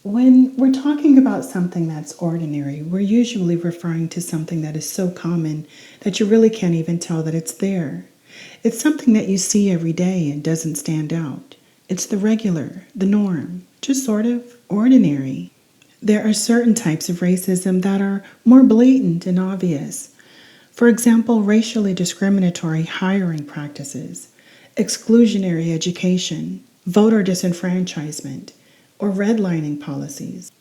When we're talking about something that's ordinary, we're usually referring to something that is so common that you really can't even tell that it's there. It's something that you see every day and doesn't stand out. It's the regular, the norm, just sort of ordinary. There are certain types of racism that are more blatant and obvious. For example, racially discriminatory hiring practices, exclusionary education, voter disenfranchisement, or redlining policies.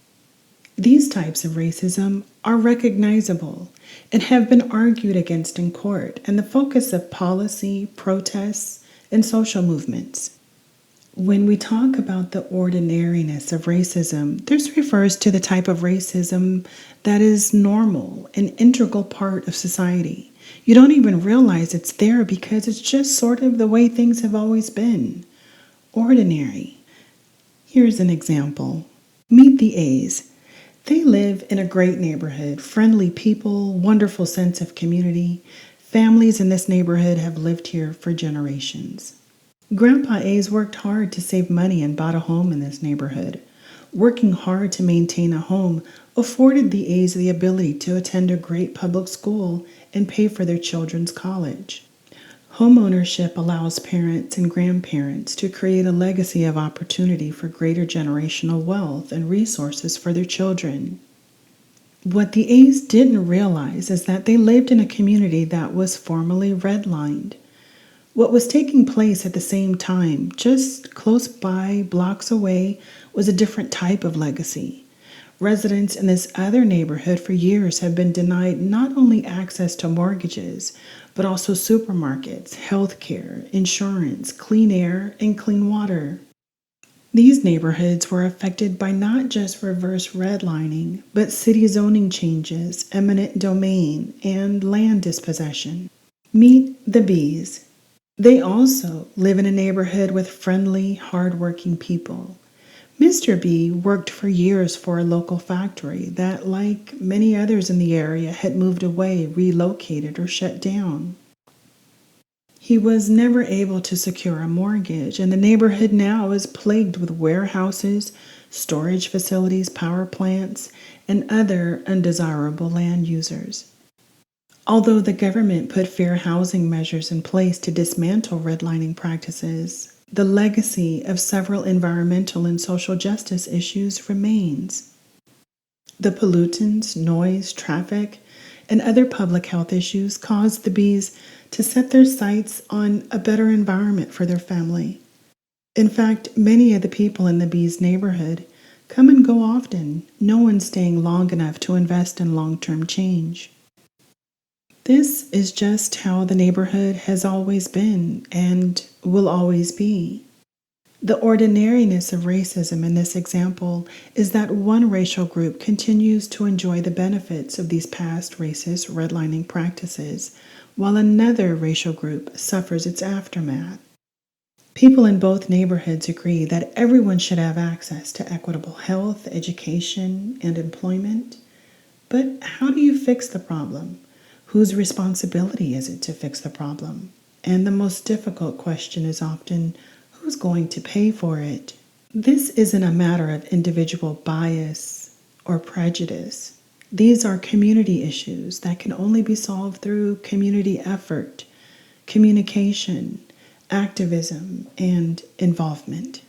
These types of racism are recognizable and have been argued against in court and the focus of policy, protests, and social movements. When we talk about the ordinariness of racism, this refers to the type of racism that is normal, an integral part of society. You don't even realize it's there because it's just sort of the way things have always been. Ordinary. Here's an example. Meet the A's. They live in a great neighborhood, friendly people, wonderful sense of community. Families in this neighborhood have lived here for generations. Grandpa A's worked hard to save money and bought a home in this neighborhood. Working hard to maintain a home afforded the A's the ability to attend a great public school and pay for their children's college. Homeownership allows parents and grandparents to create a legacy of opportunity for greater generational wealth and resources for their children. What the A's didn't realize is that they lived in a community that was formerly redlined. What was taking place at the same time, just close by, blocks away, was a different type of legacy. Residents in this other neighborhood for years have been denied not only access to mortgages, but also supermarkets, health care, insurance, clean air, and clean water. These neighborhoods were affected by not just reverse redlining, but city zoning changes, eminent domain, and land dispossession. Meet the B's. They also live in a neighborhood with friendly, hardworking people. Mr. B worked for years for a local factory that, like many others in the area, had moved away, relocated, or shut down. He was never able to secure a mortgage, and the neighborhood now is plagued with warehouses, storage facilities, power plants, and other undesirable land users. Although the government put fair housing measures in place to dismantle redlining practices, the legacy of several environmental and social justice issues remains. The pollutants, noise, traffic, and other public health issues caused the B's to set their sights on a better environment for their family. In fact, many of the people in the B's neighborhood come and go often, no one staying long enough to invest in long-term change. This is just how the neighborhood has always been and will always be. The ordinariness of racism in this example is that one racial group continues to enjoy the benefits of these past racist redlining practices, while another racial group suffers its aftermath. People in both neighborhoods agree that everyone should have access to equitable health, education, and employment. But how do you fix the problem? Whose responsibility is it to fix the problem? And the most difficult question is often, who's going to pay for it? This isn't a matter of individual bias or prejudice. These are community issues that can only be solved through community effort, communication, activism, and involvement.